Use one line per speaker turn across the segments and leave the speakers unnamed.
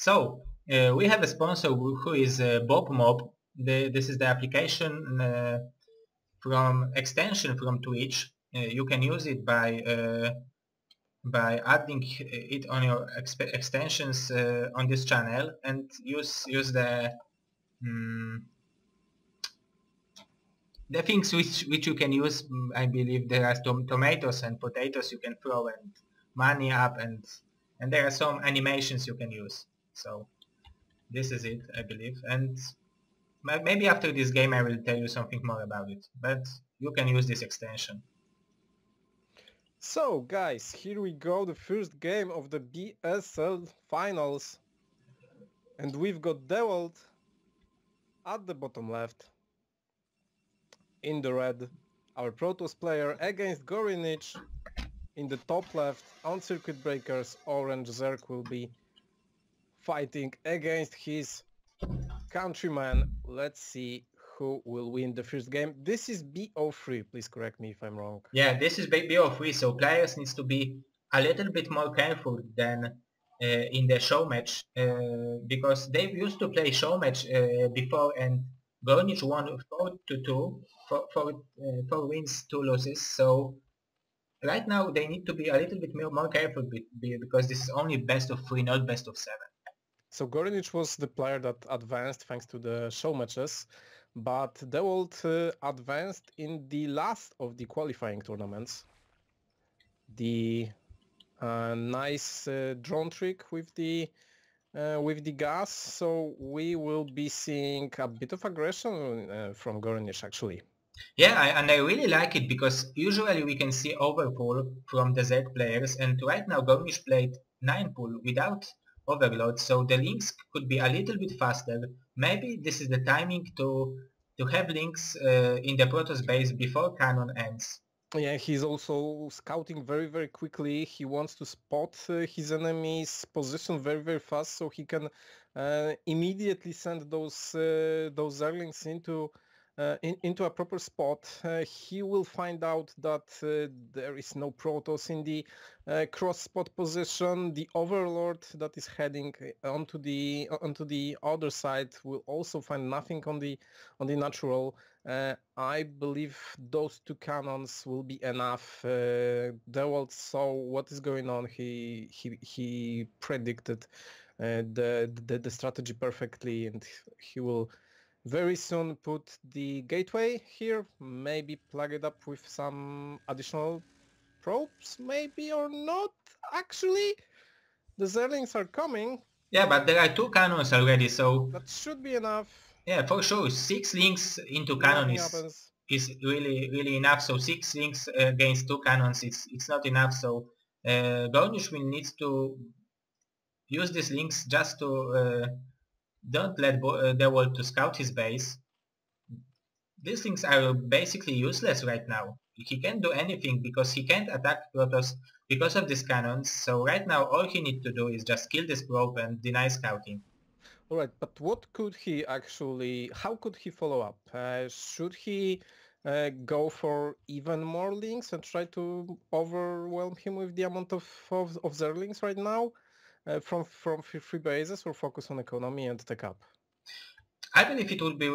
So we have a sponsor who is Bob Mob. This is the application from extension from Twitch. You can use it by adding it on your extensions on this channel and use the things which you can use. I believe there are tomatoes and potatoes you can throw and money up, and there are some animations you can use. So this is it, I believe, and maybe after this game I will tell you something more about it, but you can use this extension.
So guys, here we go, the first game of the BSL finals, and we've got Dewalt at the bottom left, in the red, our Protoss player against g0rynich. In the top left, on Circuit Breakers, Orange Zerg will be fighting against his countryman. Let's see who will win the first game. This is BO3, please correct me if I'm wrong.
Yeah, this is BO3, so players needs to be a little bit more careful than in the show match, because they used to play show match before, and g0rynich won 4-2, 4 wins, 2 losses. So right now they need to be a little bit more careful because this is only best of 3, not best of 7.
So g0rynich was the player that advanced thanks to the show matches, but Dewalt advanced in the last of the qualifying tournaments. The nice drone trick with the gas, so we will be seeing a bit of aggression from g0rynich actually.
Yeah, and I really like it because usually we can see overpull from the Z players, and right now g0rynich played 9 pull without overload, so the links could be a little bit faster. Maybe this is the timing to have links in the Protoss base before cannon ends.
Yeah, he's also scouting very, very quickly. He wants to spot his enemy's position very, very fast, so he can immediately send those Zerglings into a proper spot. He will find out that there is no Protoss in the cross spot position. The Overlord that is heading onto the other side will also find nothing on the natural. I believe those 2 cannons will be enough. Dewalt saw what is going on. He predicted the strategy perfectly, and he will very soon put the gateway here, maybe plug it up with some additional probes, maybe or not. Actually, the Zerlings are coming.
Yeah, but there are 2 cannons already, so
that should be enough.
Yeah, for sure. 6 links into cannon is really enough. So 6 links against 2 cannons, it's not enough. So g0rynich will need to use these links just to don't let Dewalt to scout his base. These links are basically useless right now. He can't do anything because he can't attack Protoss because of these cannons. So right now all he needs to do is just kill this probe and deny scouting.
Alright, but what could he actually... how could he follow up? Should he go for even more links and try to overwhelm him with the amount of Zerglings right now from free bases, or focus on economy and tech up?
I believe it would be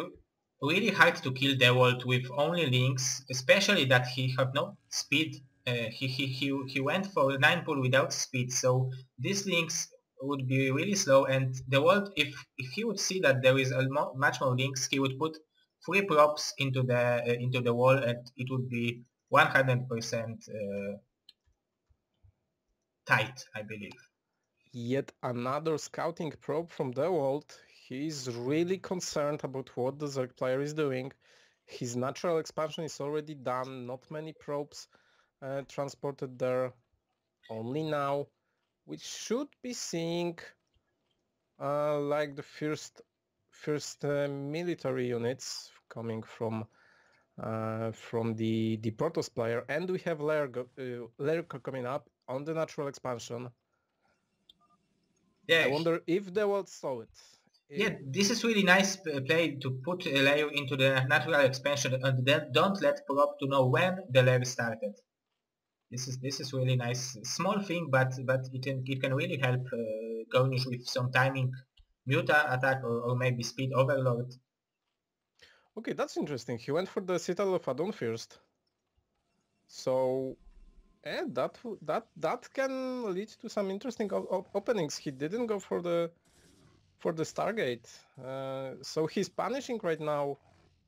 really hard to kill Dewalt with only links, especially that he have no speed. He went for 9 pull without speed, so these links would be really slow, and Dewalt, if he would see that there is much more links, he would put 3 props into the wall, and it would be 100% tight, I believe.
Yet another scouting probe from Dewalt. He's really concerned about what the Zerg player is doing. His natural expansion is already done, not many probes transported there, only now. We should be seeing like the first military units coming from the Protoss player, and we have Lair coming up on the natural expansion. Yeah, I wonder if Dewalt saw it.
Yeah, this is really nice play to put a layer into the natural expansion and then don't let prop to know when the layer started. This is really nice, small thing, but it can really help g0rynich with some timing muta attack or maybe speed overload.
Okay, that's interesting. He went for the Citadel of Adon first. So that can lead to some interesting openings. He didn't go for the Stargate. So he's punishing right now.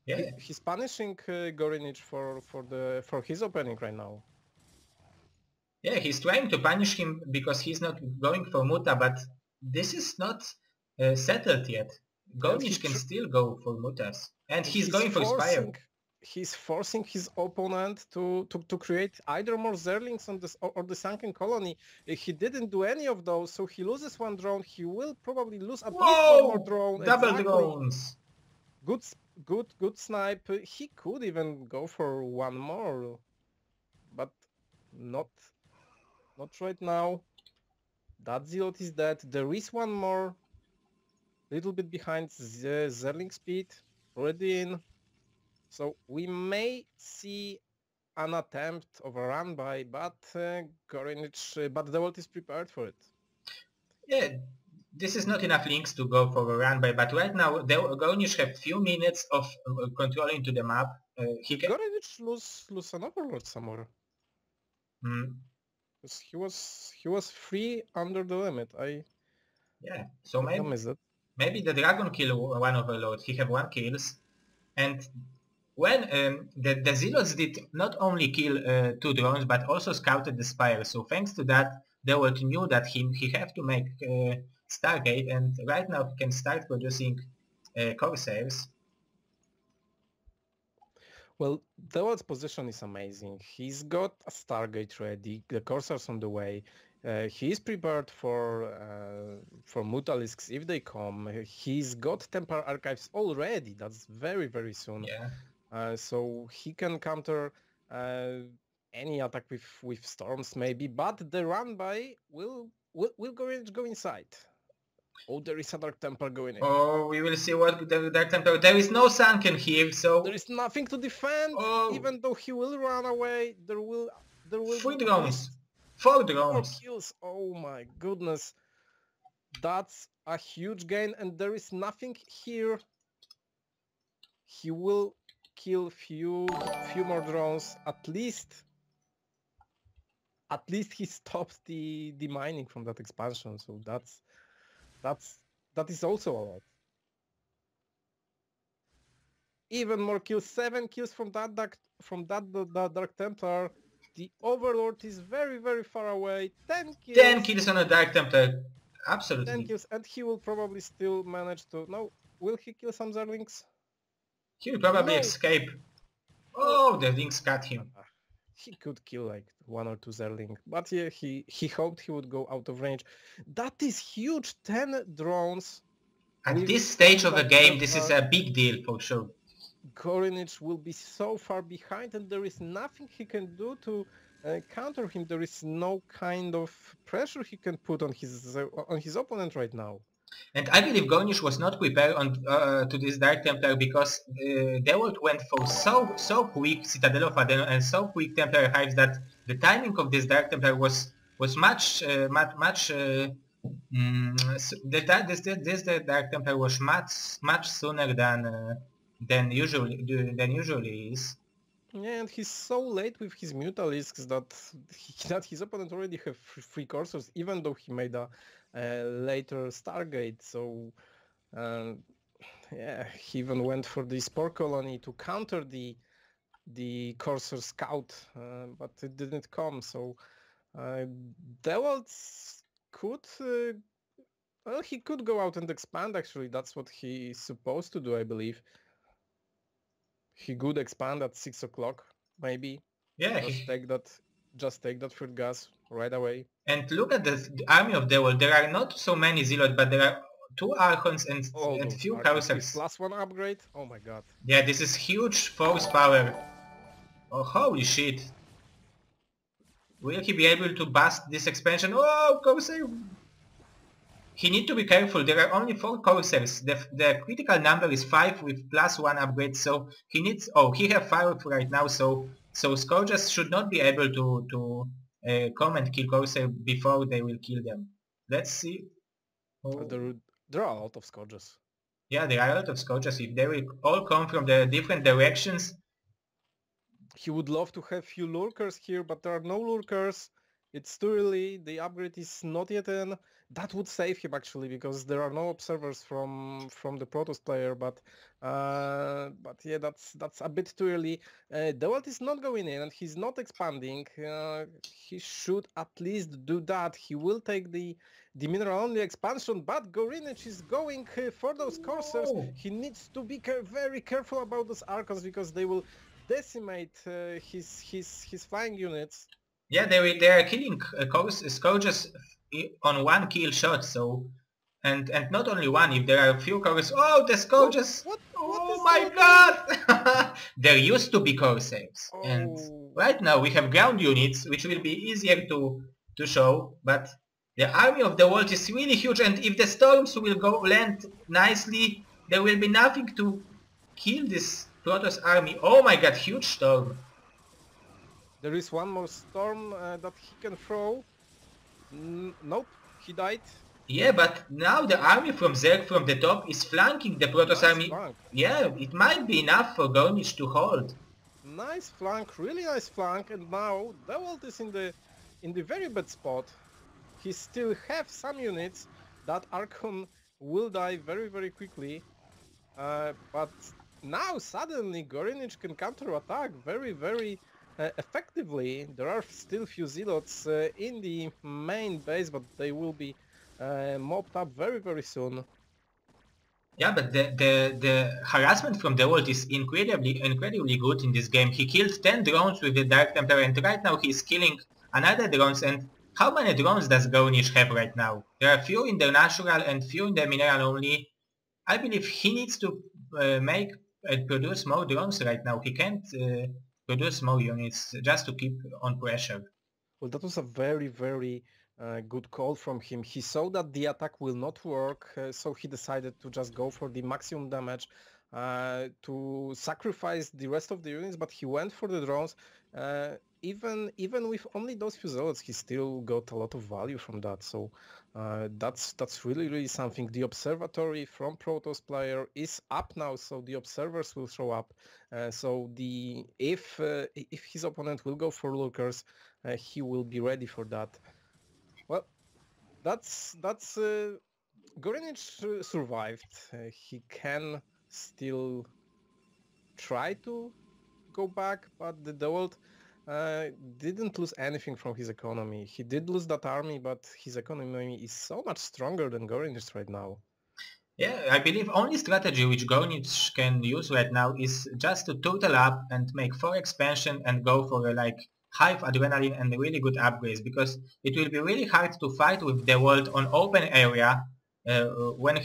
Yeah.
He's punishing g0rynich for his opening right now.
Yeah, he's trying to punish him because he's not going for muta, but this is not settled yet. g0rynich can still go for mutas, and he's going for Spire.
He's forcing his opponent to create either more Zerlings on this or the Sunken Colony. He didn't do any of those, so he loses one drone. He will probably lose at least one more drone.
Double drones.
Good snipe. He could even go for one more, but not right now. That Dewalt is dead. There is one more, little bit behind the Zerling speed, already in. So we may see an attempt of a run by, but g0rynich, but Dewalt is prepared for it.
Yeah, this is not enough links to go for a run by, but right now g0rynich have few minutes of controlling to the map.
g0rynich lose an overlord somewhere. Because he was free under the limit.
Yeah, so maybe the dragon kill one overlord. He have 1 kills, and when the Zealots did not only kill 2 drones but also scouted the Spire, so thanks to that Dewalt knew that he have to make Stargate, and right now he can start producing Corsairs.
Well, Dewalt's position is amazing. He's got a Stargate ready, the Corsairs on the way. He is prepared for Mutalisks if they come. He's got Templar Archives already. That's very, very soon.
Yeah.
So he can counter any attack with storms maybe, but the run by will g0rynich go inside. Oh, there is a Dark Templar going in.
Oh, we will see what the Dark Templar... There is no Sunken here, so...
There is nothing to defend.
Oh.
Even though he will run away, there will
3 drones. 4 drones.
4 kills. Oh my goodness. That's a huge gain, and there is nothing here. He will kill few more drones. At least he stops the mining from that expansion. So that is also a lot. Even more kills, 7 kills from that Dark Templar. The Overlord is very, very far away. 10 kills.
10 kills on a Dark Templar. Absolutely.
10 kills, and he will probably still manage to... No, will he kill some Zerlings?
He will probably escape. Oh, the Lynx cut him.
He could kill like 1 or 2 Zerling, but yeah, he hoped he would go out of range. That is huge, 10 drones.
At this stage of the game, this is a big deal for sure.
g0rynich will be so far behind, and there is nothing he can do to counter him. There is no kind of pressure he can put on his opponent right now.
And I believe g0rynich was not prepared to this Dark Templar because Dewalt went for so quick Citadel of Adon and so quick Templar Hives that the timing of this Dark Templar was much the Dark Templar was much sooner than usually is.
Yeah, and he's so late with his Mutalisks that his opponent already have 3 Corsairs, even though he made a later Stargate. So yeah, he even went for the Spore Colony to counter the Corsair Scout, but it didn't come. So Dewalt could... well, he could go out and expand, actually. That's what he's supposed to do, I believe. He could expand at 6 o'clock, maybe.
Yeah.
Just take that third gas right away.
And look at the army of Dewalt. There are not so many Zealots, but there are 2 Archons and few Corsairs.
Plus 1 upgrade? Oh my god.
Yeah, this is huge force power. Oh, holy shit. Will he be able to bust this expansion? Oh, Corsair! He needs to be careful. There are only 4 Corsairs. The critical number is 5 with plus 1 upgrade, so he needs... Oh, he have 5 right now, so Scourges should not be able to come and kill Corsair before they will kill them. Let's see. Oh.
There are a lot of Scourges.
Yeah, there are a lot of Scourges. If they will all come from the different directions.
He would love to have few lurkers here, but there are no lurkers. It's too early. The upgrade is not yet in. That would save him actually, because there are no observers from the Protoss player. But yeah, that's a bit too early. Dewalt is not going in, and he's not expanding. He should at least do that. He will take the mineral only expansion, but g0rynich is going for those coursers. He needs to be very careful about those Archons, because they will decimate his flying units.
Yeah, they are killing Scourges on one kill shot. So, and not only one. If there are a few Corsairs, oh, the Scourges! Oh my God! There used to be Corsairs, and right now we have ground units, which will be easier to show. But the army of the world is really huge, and if the storms will land nicely, there will be nothing to kill this Protoss army. Oh my God, huge storm.
There is one more storm that he can throw. Nope, he died.
Yeah, but now the army from Zerg from the top is flanking the Protoss army. Flank. Yeah, it might be enough for g0rynich to hold.
Nice flank, really nice flank, and now Dewalt is in the very bad spot. He still have some units. That Archon will die very, very quickly. But now suddenly g0rynich can counter-attack very, very effectively. There are still few zealots in the main base, but they will be mopped up very, very soon.
Yeah, but the harassment from Dewalt is incredibly good in this game. He killed 10 drones with the Dark Templar, and right now he's killing another drones. And how many drones does g0rynich have right now? There are few in the natural and few in the mineral only. I believe he needs to make and produce more drones right now. He can't produce more units just to keep on pressure.
Well, that was a very, very good call from him. He saw that the attack will not work, so he decided to just go for the maximum damage, to sacrifice the rest of the units, but he went for the drones. Even with only those few zealots, he still got a lot of value from that. So that's really, really something. The observatory from Protoss player is up now, so the observers will show up. So if his opponent will go for lurkers, he will be ready for that. Well, that's g0rynich survived. He can still try to go back, but the Dewalt didn't lose anything from his economy. He did lose that army, but his economy is so much stronger than g0rynich right now.
Yeah, I believe only strategy which g0rynich can use right now is just to total up and make 4 expansion and go for like high adrenaline and really good upgrades, because it will be really hard to fight with Dewalt on open area when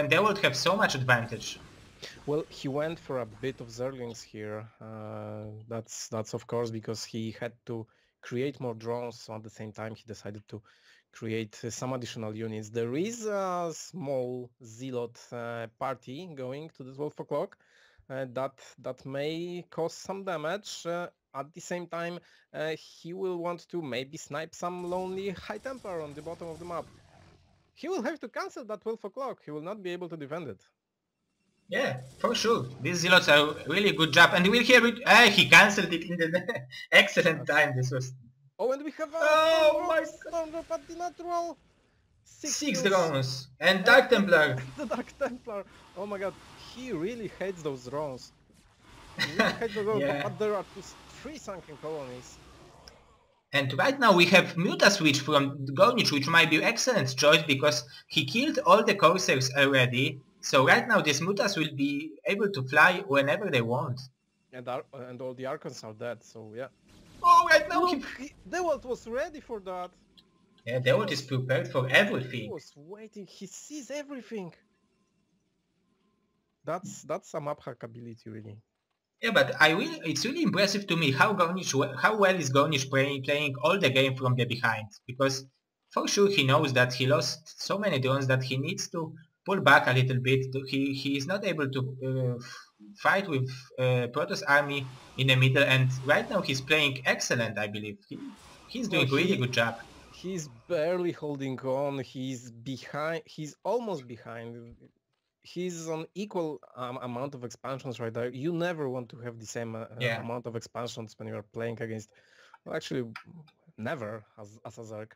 Dewalt have so much advantage.
Well, he went for a bit of Zerglings here. That's of course because he had to create more drones. So at the same time, he decided to create some additional units. There is a small zealot party going to the 12 o'clock that may cause some damage. At the same time, he will want to maybe snipe some lonely High Templar on the bottom of the map. He will have to cancel that 12 o'clock. He will not be able to defend it.
Yeah, for sure. These zealots are really good job, and we'll hear it. He cancelled it in the excellent time. This was.
Oh, and we have a storm drop at the natural.
6 drones and Dark Templar.
The Dark Templar. Oh my God, he really hates those drones. He really hates those drones, yeah. But there are 3 sunken colonies.
And right now we have Muta Switch from g0rynich, which might be an excellent choice because he killed all the Corsairs already. So right now these Mutas will be able to fly whenever they want.
And all the Archons are dead, so yeah.
Oh, right now
Dewalt was ready for that.
Yeah, Dewalt is prepared for everything.
He was waiting, he sees everything. That's a map hack ability, really.
Yeah, but it's really impressive to me how well is g0rynich playing all the game from the behind. Because for sure he knows that he lost so many drones that he needs to pull back a little bit. He is not able to fight with Protoss army in the middle, and right now he's playing excellent, I believe. He's doing really good job.
He's barely holding on. He's behind. He's almost behind. He's on equal amount of expansions right there. You never want to have the same amount of expansions when you are playing against. Well, actually, never as a Zerg.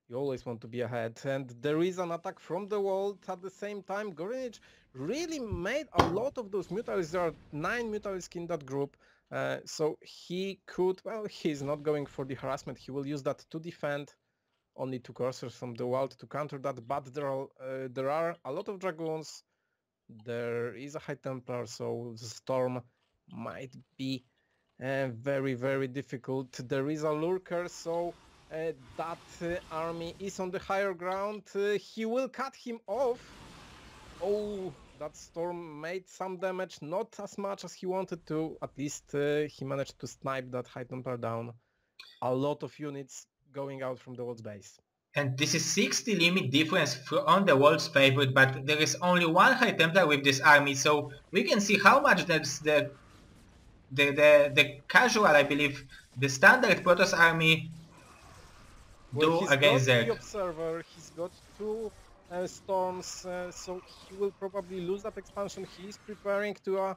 You always want to be ahead. And there is an attack from the wall at the same time. g0rynich really made a lot of those mutalisks. There are 9 mutalisks in that group. So he could, well, he's not going for the harassment. He will use that to defend. Only 2 coursers from the Dewalt to counter that. But there are a lot of dragoons. There is a High Templar, so the storm might be very, very difficult. There is a lurker, so that army is on the higher ground. He will cut him off. Oh, that storm made some damage, not as much as he wanted to. At least he managed to snipe that High Templar down. A lot of units going out from the Dewalt's base.
And this is 60 limit difference on the Dewalt's favorite, but there is only 1 High Templar with this army, so we can see how much that's the casual, I believe, the standard Protoss army do against Zerg.
The Observer, he's got 2 storms, so he will probably lose that expansion. He is preparing to a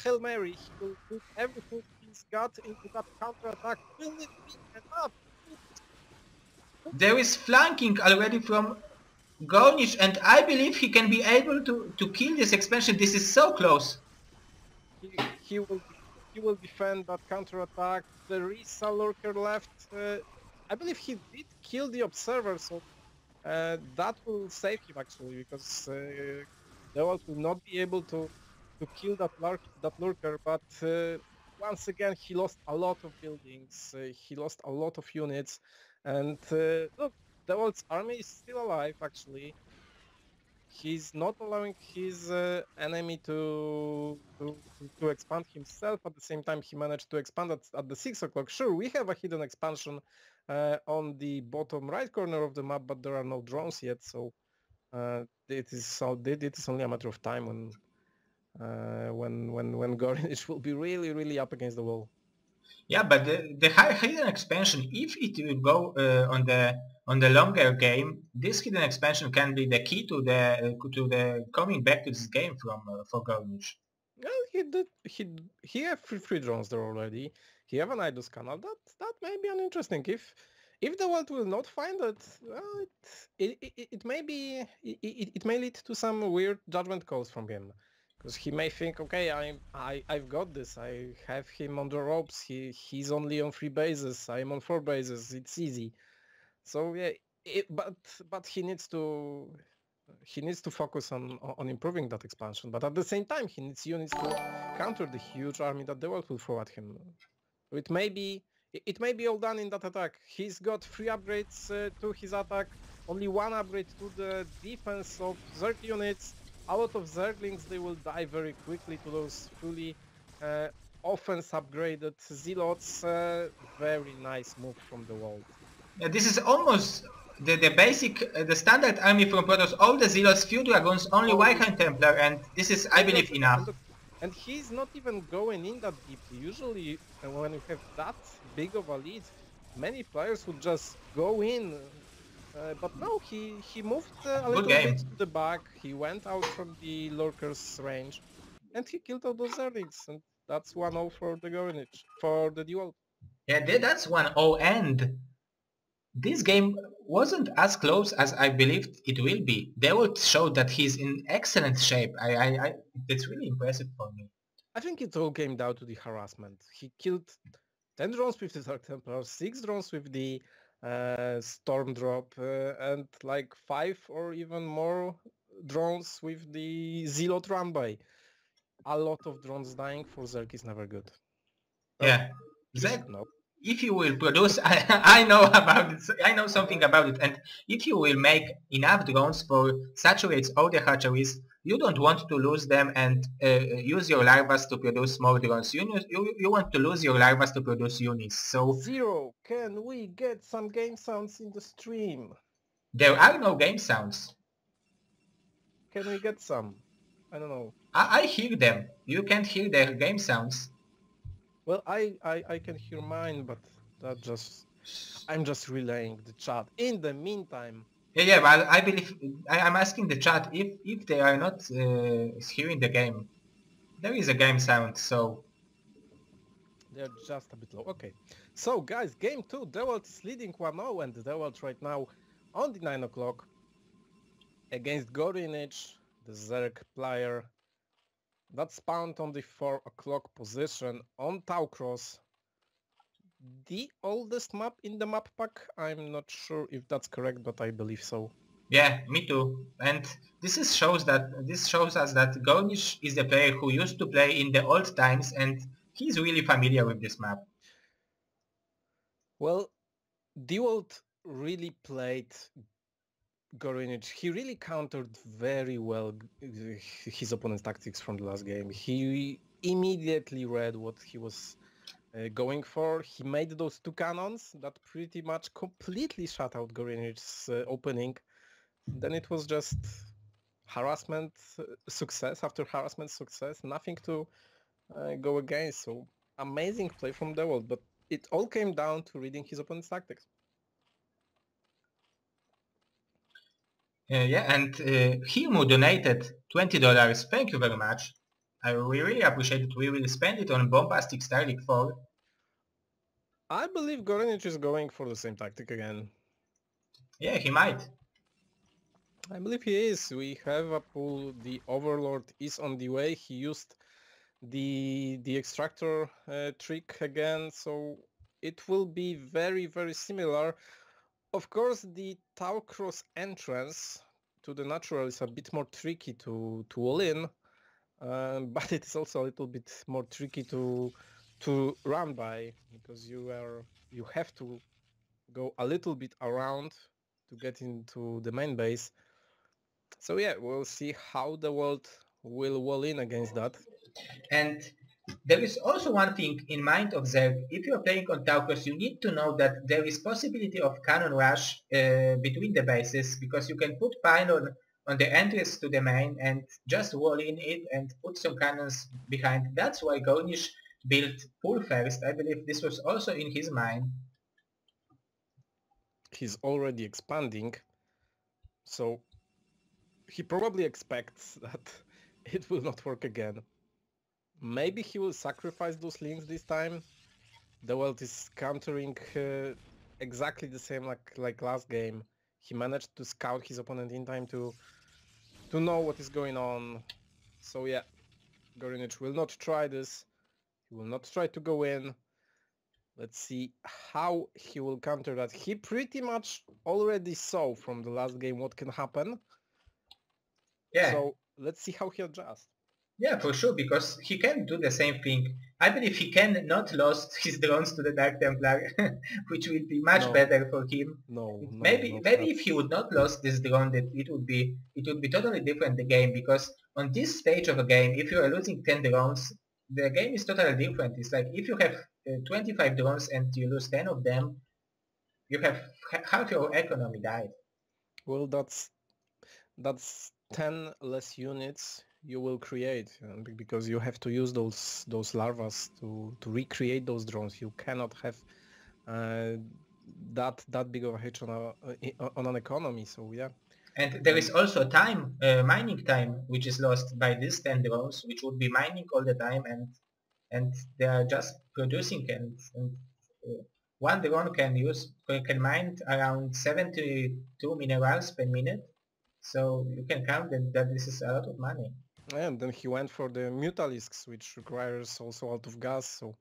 Hail Mary. He will put everything he's got into that counter-attack. Will it be enough?
There is flanking already from g0rynich, and I believe he can be able to kill this expansion. This is so close.
He will defend that counter-attack. There is a lurker left. I believe he did kill the Observer, so that will save him actually, because Dewalt will not be able to kill that lurker. But once again, he lost a lot of buildings. He lost a lot of units. And look, Dewalt's army is still alive, actually. He's not allowing his enemy to expand himself. At the same time, he managed to expand at the 6 o'clock. Sure, we have a hidden expansion on the bottom right corner of the map, but there are no drones yet, so it is only a matter of time when g0rynich will be really, really up against the wall.
Yeah, but the hidden expansion, if it will go on the longer game, this hidden expansion can be the key to the coming back to this game for g0rynich.
Well, he have free drones there already. He have an Idus canal. That may be uninteresting. If the world will not find it, well, it may lead to some weird judgment calls from him. Because he may think, okay, I've got this. I have him on the ropes. He's only on 3 bases. I'm on 4 bases. It's easy. So yeah, but he needs to focus on improving that expansion. But at the same time, he needs units to counter the huge army that the world will throw at him. So it may be all done in that attack. He's got 3 upgrades to his attack. Only 1 upgrade to the defense of Zerg units. A lot of Zerglings, they will die very quickly to those fully offense upgraded Zealots. Very nice move from the Dewalt.
Yeah, this is almost the basic, the standard army from Protoss. All the Zealots, few Dragons, only High Templar, and this is, I believe, enough.
And he's not even going in that deeply. Usually, when you have that big of a lead, many players would just go in. But no, he moved a little bit to the back. He went out from the lurker's range, and he killed all those Zerglings. And that's 1-0 for the g0rynich, for the Dewalt.
Yeah, that's 1-0, and this game wasn't as close as I believed it will be. Dewalt showed that he's in excellent shape. That's really impressive for me.
I think it all came down to the harassment. He killed 10 drones with the Dark Templar, 6 drones with the Storm Drop, and like 5 or even more drones with the Zealot Runby. A lot of drones dying for Zerg is never good.
Yeah, Zerg. No. If you will produce, I know about it. I know something about it. And if you will make enough drones for saturates all the hatcheries, you don't want to lose them and use your larvas to produce more drones. You want to lose your larvas to produce units. So
Zero, can we get some game sounds in the stream?
There are no game sounds.
Can we get some? I don't know.
I hear them. You can't hear their game sounds.
Well, I can hear mine, but that just I'm just relaying the chat. In the meantime...
Yeah, but I believe... I'm asking the chat if they are not hearing the game. There is a game sound, so...
They're just a bit low. Okay. So, guys, game 2. Dewalt is leading 1-0, and Dewalt right now on the 9 o'clock against g0rynich, the Zerg player that spawned on the 4 o'clock position on Taucross. The oldest map in the map pack. I'm not sure if that's correct, but I believe so.
Yeah, me too. And this shows us that g0rynich is the player who used to play in the old times, and he's really familiar with this map.
Well, Dewalt really played g0rynich. He really countered very well his opponent's tactics from the last game. He immediately read what he was going for. He made those 2 cannons that pretty much completely shut out g0rynich's opening. Then it was just harassment success after harassment success, nothing to go against. So amazing play from Dewalt, but it all came down to reading his opponent's tactics.
Yeah, and Hilmu donated $20. Thank you very much. We really appreciate it. We will spend it on Bombastic StarLeague 4.
I believe g0rynich is going for the same tactic again.
Yeah, he might.
I believe he is. We have a pull. The Overlord is on the way. He used the extractor trick again, so it will be very, very similar. Of course, the Taucross entrance to the natural is a bit more tricky to all in, but it is also a little bit more tricky to run by, because you have to go a little bit around to get into the main base. So yeah, we'll see how the world will wall in against that.
And there is also one thing in mind of Zerg. If you're playing on Taucross, you need to know that there is possibility of cannon rush between the bases, because you can put pylon on the entrance to the main and just wall in it and put some cannons behind. That's why g0rynich built pull first. I believe this was also in his mind.
He's already expanding, so he probably expects that it will not work again. Maybe he will sacrifice those links this time. Dewalt is countering exactly the same like last game. He managed to scout his opponent in time to know what is going on. So yeah, g0rynich will not try this. He will not try to go in. Let's see how he will counter that. He pretty much already saw from the last game what can happen.
Yeah.
So let's see how he adjusts.
Yeah, for sure, because he can do the same thing. I believe he can not lose his drones to the Dark Templar, which will be much better for him. Maybe if he would not lose this drone, that it would be totally different, the game, because on this stage of a game, if you are losing 10 drones, the game is totally different. It's like if you have 25 drones and you lose 10 of them, you have half your economy died.
Well, that's 10 less units you will create, because you have to use those larvas to recreate those drones. You cannot have that big of a hit on an economy. So yeah.
And there is also time, mining time, which is lost by these 10 drones, which would be mining all the time, and they are just producing, and one drone can mine around 72 minerals per minute. So you can count that this is a lot of money.
And then he went for the Mutalisks, which requires also a lot of gas. So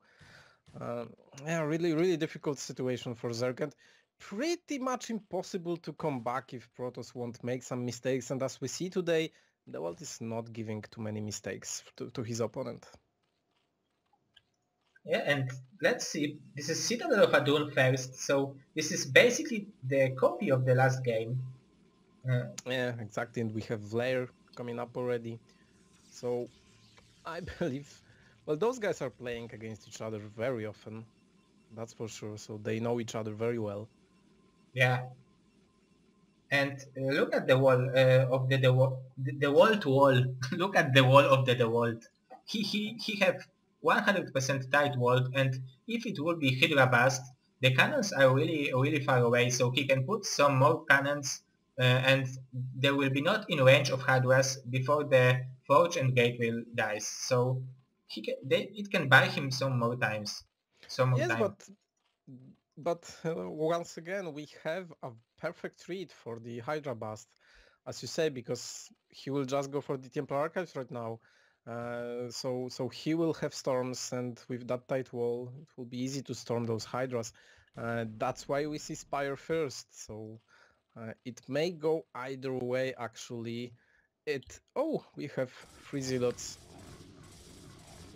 yeah, really difficult situation for Zerg, and pretty much impossible to come back if Protoss won't make some mistakes. And as we see today, Dewalt is not giving too many mistakes to his opponent.
Yeah, and let's see. This is Citadel of Adun first, so this is basically the copy of the last game.
Yeah, exactly, and we have Vlair coming up already. So I believe, well, those guys are playing against each other very often, that's for sure, so they know each other very well.
Yeah. And look at the wall of the wall to wall. Look at the wall of the Dewalt. He have 100% tight wall, and if it would be Hydra Bust, the cannons are really far away, so he can put some more cannons and they will be not in range of Hydras before the Forge and Gateway dies. So it can buy him some more times.
Yes, but once again, we have a perfect read for the Hydra Bust, as you say, because he will just go for the Templar Archives right now. So he will have storms, and with that tight wall, it will be easy to storm those Hydras. That's why we see Spire first. So it may go either way, actually. We have 3 Zealots.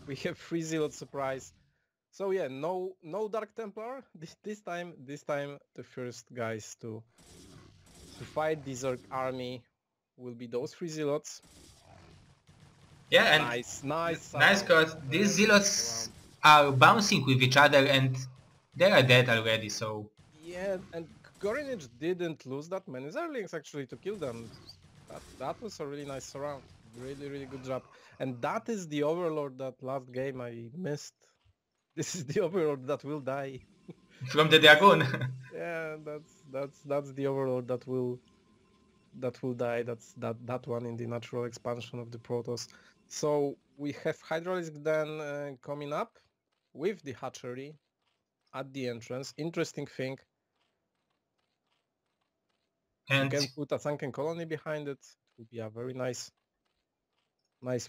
We have 3 Zealots surprise. So yeah, no Dark Templar this time. This time the first guys to fight the Zerg army will be those 3 Zealots.
Yeah, and nice because these Zealots are bouncing with each other and they are dead already. So
yeah, and g0rynich didn't lose that many Zerglings actually to kill them. That was a really nice surround. Really good job. And that is the Overlord that last game I missed. This is the Overlord that will die.
From the Dragoon.
Yeah, that's the Overlord that will die. That's that one in the natural expansion of the Protoss. So we have Hydralisk then coming up with the hatchery at the entrance. Interesting thing. And you can put a sunken colony behind it. It will be a very nice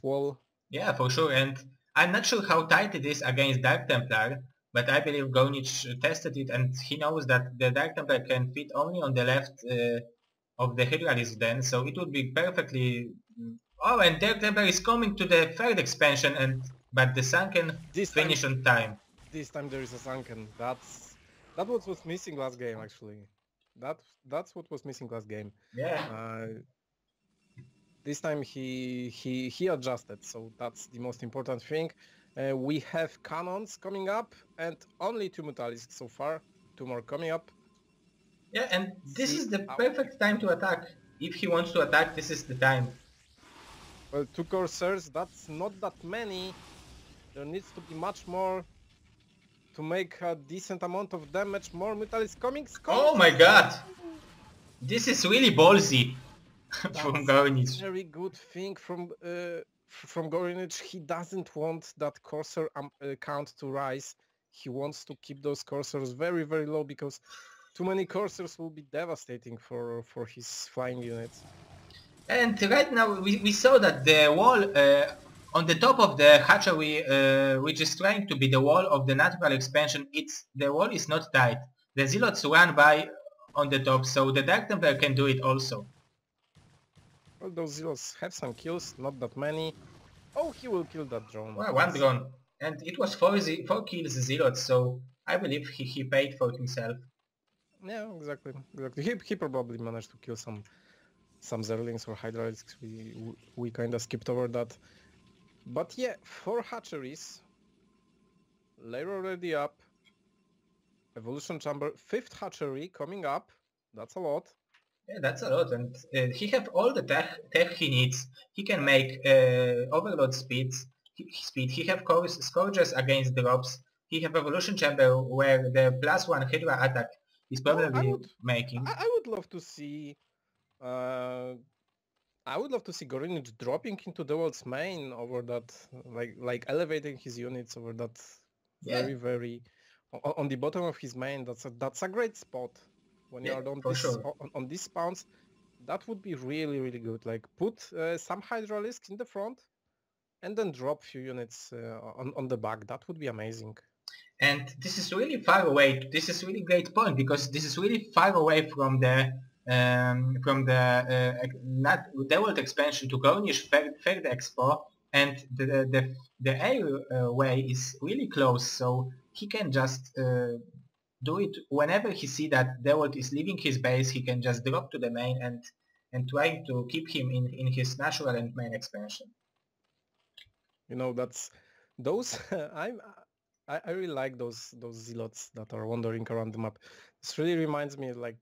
wall.
Yeah, for sure. And I'm not sure how tight it is against Dark Templar, but I believe g0rynich tested it and he knows that the Dark Templar can fit only on the left of the Hydralisk then, so it would be perfectly... Oh, and Dark Templar is coming to the third expansion, but the sunken finish on time.
This time there is a sunken. That what was missing last game actually. That's what was missing last game.
Yeah.
This time he adjusted, so that's the most important thing. We have cannons coming up and only 2 Mutalisks so far. 2 more coming up.
Yeah, and this is the perfect time to attack. If he wants to attack, this is the time.
Well, 2 Corsairs, that's not that many. There needs to be much more to make a decent amount of damage. More Mutalisks coming.
Oh my god! This is really ballsy from g0rynich.
Very good thing from g0rynich. He doesn't want that Corsair count to rise. He wants to keep those Corsairs very low because too many Corsairs will be devastating for his flying units.
And right now we saw that the wall on the top of the hatchery, which is trying to be the wall of the natural expansion, the wall is not tight. The Zealots run by on the top, so the Dark Templar can do it also.
Well, those Zealots have some kills, not that many. Oh, he will kill that drone.
Well, 1 drone. And it was 4 kills Zealots, so I believe he paid for himself.
Yeah, exactly. He probably managed to kill some Zerglings or Hydralisks. We kind of skipped over that. But yeah, 4 hatcheries. Layer already up. Evolution Chamber, 5th hatchery coming up. That's a lot.
Yeah, that's a lot, and he have all the tech he needs. He can make Overlord speed. He have Scourges against drops. He have Evolution Chamber where the +1 Hydra attack is probably making.
I would love to see. I would love to see g0rynich dropping into Dewalt's main over that, like elevating his units over that.
Yeah.
Very on the bottom of his main. That's a great spot when you are on these spawns. That would be really good. Like put some Hydralisks in the front and then drop few units on the back. That would be amazing.
And this is really far away. This is really great point because this is really far away from the Dewalt expansion to g0rynich third expo, and the airway is really close, so he can just do it whenever he see that Dewalt is leaving his base. He can just drop to the main and try to keep him in his natural and main expansion.
You know, that's those I really like those Zealots that are wandering around the map. This really reminds me like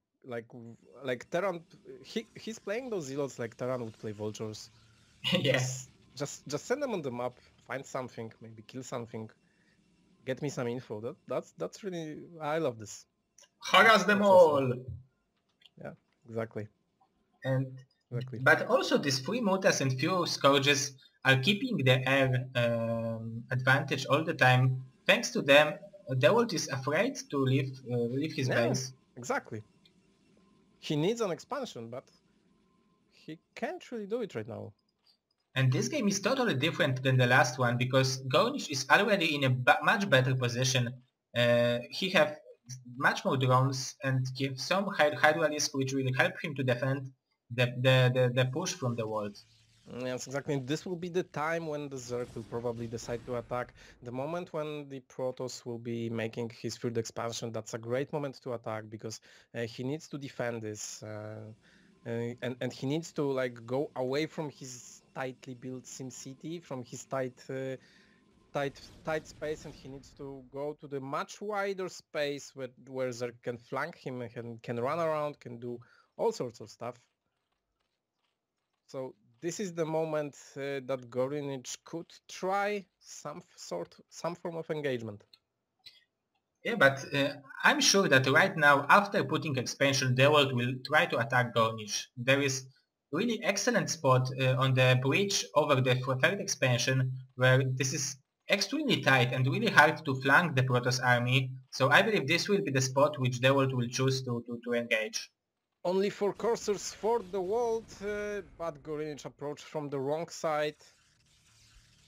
Terran. He's playing those Zealots like Terran would play Vultures.
Yes.
Just send them on the map, find something, maybe kill something. Get me some info. That's really, I love this.
Harass them all.
Awesome. Yeah, exactly.
And but also these 3 Mutas and few Scourges are keeping the air advantage all the time. Thanks to them, Dewalt is afraid to leave his base.
Exactly. He needs an expansion, but he can't really do it right now.
And this game is totally different than the last one because g0rynich is already in a much better position. He have much more drones and give some hydralisks which will help him to defend the push from the world.
Yes, exactly. This will be the time when the Zerg will probably decide to attack. The moment when the Protoss will be making his field expansion, that's a great moment to attack because he needs to defend this. And he needs to like go away from his tightly built SimCity, from his tight space, and he needs to go to the much wider space where Zerg can flank him and can run around, can do all sorts of stuff. So this is the moment that g0rynich could try some form of engagement.
Yeah, but I'm sure that right now, after putting expansion, Dewalt will try to attack g0rynich. There is really excellent spot on the bridge over the third expansion where this is extremely tight and really hard to flank the Protoss army. So I believe this will be the spot which Dewalt will choose to engage.
Only 4 coursers for the world, but g0rynich approached from the wrong side.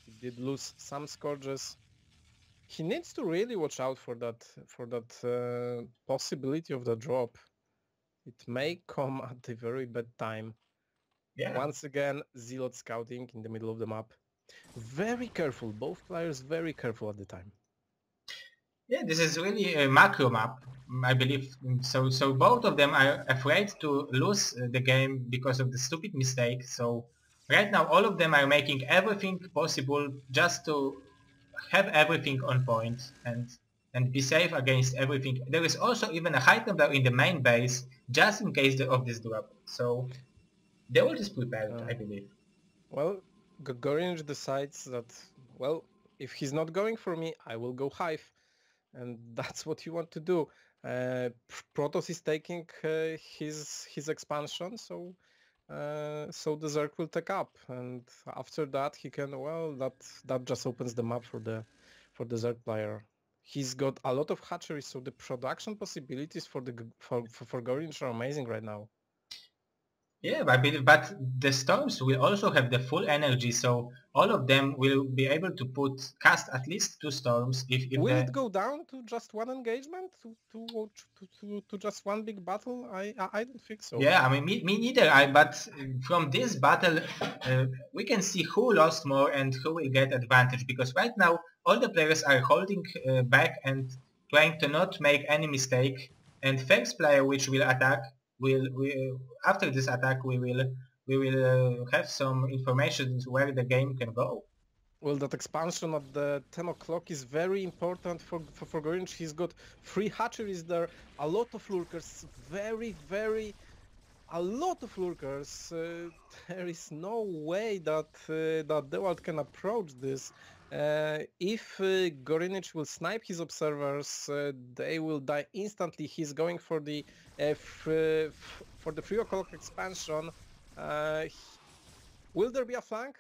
He did lose some Scourges. He needs to really watch out for that possibility of the drop. It may come at a very bad time.
Yeah.
Once again, Zealot scouting in the middle of the map. Very careful, both players very careful at the time.
Yeah, this is really a macro map, I believe. So both of them are afraid to lose the game because of the stupid mistake. So right now all of them are making everything possible just to have everything on point and be safe against everything. There is also even a high templar in the main base just in case of this drop. So Dewalt is prepared, I believe.
Well, g0rynich decides that, well, if he's not going for me, I will go Hive. And that's what you want to do. Protoss is taking his expansion, so the Zerg will take up, and after that he can, well, that just opens the map for the Zerg player. He's got a lot of hatcheries, so the production possibilities for g0rynich are amazing right now.
Yeah, I believe, but the storms will also have the full energy, so all of them will be able to cast at least 2 storms.
Will it go down to just 1 engagement, to just 1 big battle? I don't think so.
Yeah, I mean me neither. But from this battle, we can see who lost more and who will get advantage, because right now all the players are holding back and trying to not make any mistake. And first player which will attack will after this attack we will have some information where the game can go.
Well, that expansion at the 10 o'clock is very important for g0rynich. He's got 3 hatcheries there, a lot of lurkers, a lot of lurkers. There is no way that Dewalt can approach this. If g0rynich will snipe his observers, they will die instantly. He's going for the 3 o'clock expansion. Will there be a flank?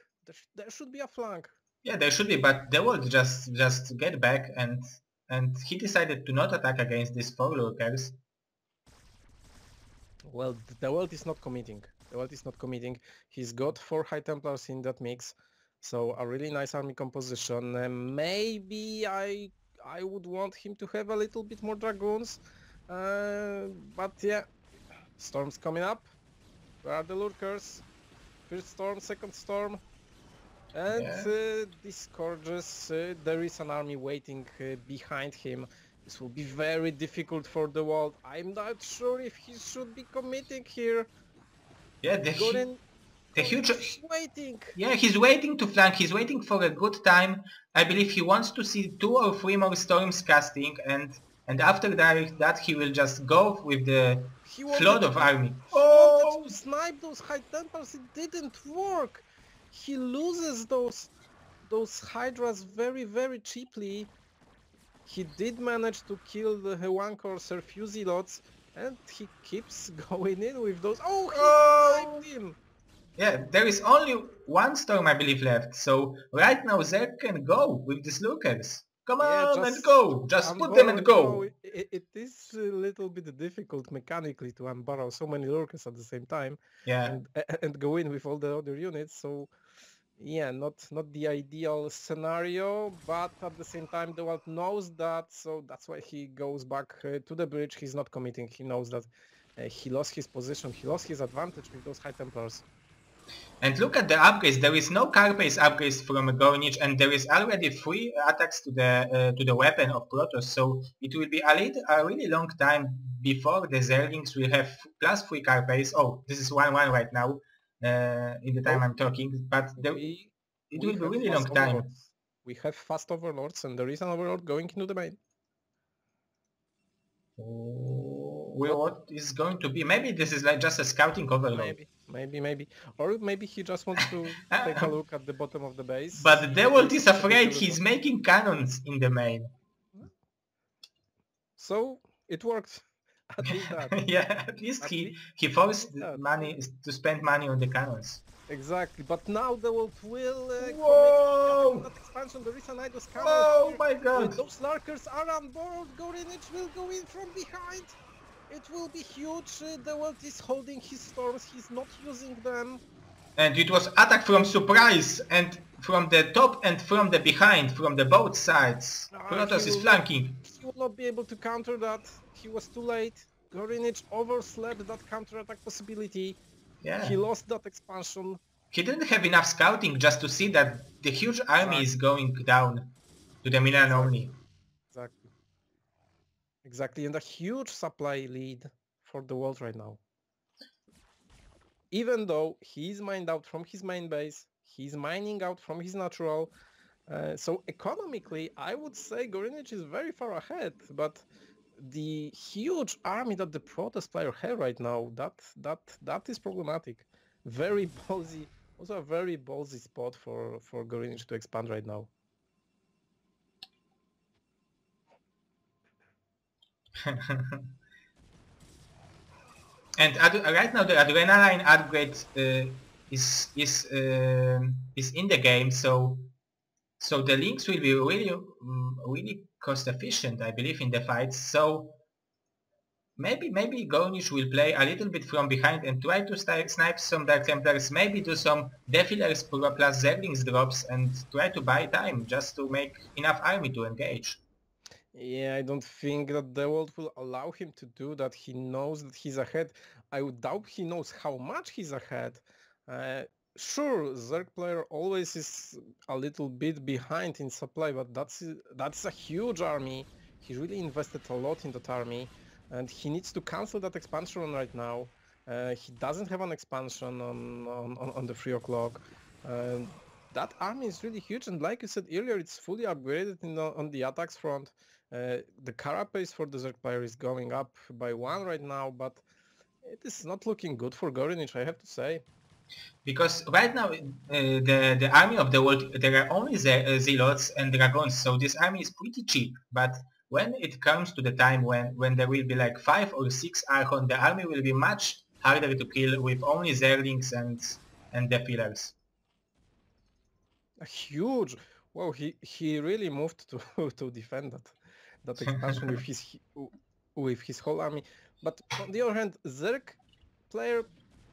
There should be a flank.
Yeah, there should be, but Dewalt just get back and he decided to not attack against these 4 lurkers.
Well, Dewalt is not committing. He's got 4 High Templars in that mix, so a really nice army composition. Maybe I would want him to have a little bit more Dragoons, but yeah, storms coming up. Where are the lurkers? First storm, second storm. And these Scourges, there is an army waiting behind him. This will be very difficult for Dewalt. I'm not sure if he should be committing here.
Yeah, the huge
waiting.
Yeah, he's waiting to flank. He's waiting for a good time. I believe he wants to see 2 or 3 more storms casting, and after that he will just go with the flood of army.
Oh! He wanted to snipe those High Templars. It didn't work. He loses those Hydras very, very cheaply. He did manage to kill the one Corsair few Zealots, and he keeps going in with those. Oh, he sniped him!
Yeah, there is only one storm, I believe, left. So right now Zerg can go with these lookers. Come on and go! Just put them and go!
It is a little bit difficult mechanically to unbarrel so many lurkers at the same time,
Yeah.
and go in with all the other units. So yeah, not the ideal scenario, but at the same time Dewalt knows that, so that's why he goes back to the bridge. He's not committing. He knows that he lost his position, he lost his advantage with those High Templars.
And look at the upgrades. There is no card-based upgrades from g0rynich, and there is already 3 attacks to the weapon of Protoss. So it will be a really long time before the Zerglings will have +3 card-based. Oh, this is 1-1 right now. In the time I'm talking, but it will be a really long time.
Overlords. We have fast overlords, and there is an overlord going into the main.
What is going to be? Maybe this is like just a scouting overload.
Maybe. Or maybe he just wants to take a look at the bottom of the base.
But Dewalt is afraid he's making cannons in the main.
So it worked. At least that.
Yeah, at least he forced money to spend money on the cannons.
Exactly, but now Dewalt will
Whoa!
that expansion. There is an Eidos cannon.
Oh my god!
Those lurkers are on board. g0rynich will go in from behind. It will be huge. Dewalt is holding his storms. He's not using them.
And it was attack from surprise, and from the top and from the behind, from the both sides. Protoss is flanking.
He will not be able to counter that. He was too late. g0rynich overslept that counter-attack possibility.
Yeah.
He lost that expansion.
He didn't have enough scouting just to see that the huge army is going down to the Milan only.
Exactly, and a huge supply lead for the world right now. Even though he's mined out from his main base, he's mining out from his natural. So economically, I would say g0rynich is very far ahead, but the huge army that the Protoss player have right now, that is problematic. Very ballsy, also a very ballsy spot for g0rynich to expand right now.
And right now the adrenaline upgrade is in the game, so the links will be really cost efficient, I believe, in the fights. So maybe g0rynich will play a little bit from behind and try to snipe some Dark Templars, maybe do some Defilers plus Zerglings drops and try to buy time just to make enough army to engage.
Yeah, I don't think that Dewalt will allow him to do that. He knows that he's ahead. I would doubt he knows how much he's ahead. Sure, Zerg player always is a little bit behind in supply, but that's a huge army. He really invested a lot in that army, and he needs to cancel that expansion right now. He doesn't have an expansion on the 3 o'clock. That army is really huge, and like you said earlier, it's fully upgraded on the attacks front. The carapace for the Zerg player is going up by 1 right now, but it is not looking good for g0rynich, I have to say.
Because right now the army of the world, there are only zealots and dragons, so this army is pretty cheap. But when it comes to the time when there will be like 5 or 6 Archon, the army will be much harder to kill with only Zerglings and Defilers.
A huge! Wow, he really moved to defend that expansion with his whole army. But on the other hand, Zerg player,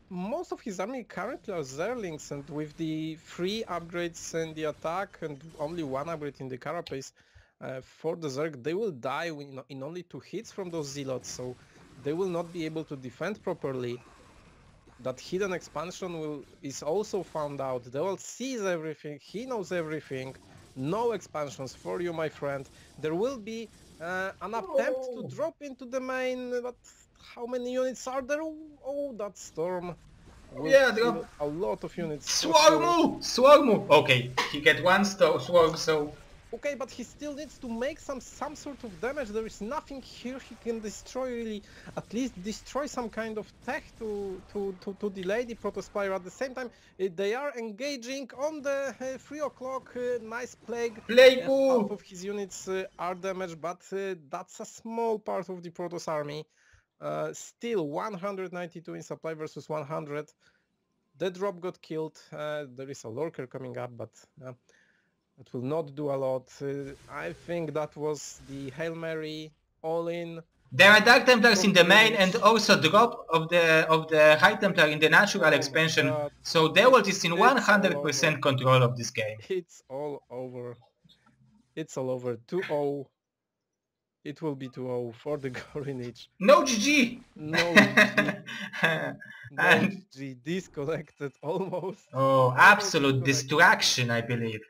most of his army currently are Zerglings, and with the 3 upgrades in the attack and only 1 upgrade in the carapace for the Zerg, they will die in only 2 hits from those zealots, so they will not be able to defend properly. That hidden expansion is also found out. Dewalt sees everything, he knows everything. No expansions for you, my friend. There will be an attempt to drop into the main, but how many units are there? Oh, that storm.
Yeah, drop
a lot of units.
Swarmu! Swarmu! Okay, he get 1 swarm, so
Okay, but he still needs to make some sort of damage. There is nothing here he can destroy really. At least destroy some kind of tech to delay the Protospire. At the same time, they are engaging on the 3 o'clock. Nice plague. Half of his units are damaged, but that's a small part of the Protoss army. Still 192 in supply versus 100. The drop got killed. There is a lurker coming up, but it will not do a lot. I think that was the Hail Mary all in.
There are Dark Templars in the main and also drop of the High Templar in the natural expansion. So Dewalt is in 100% control of this game.
It's all over. It's all over. 2-0. It will be 2-0 for the g0rynich.
No GG!
No GG. No GG. Disconnected almost.
Oh, absolute distraction, I believe.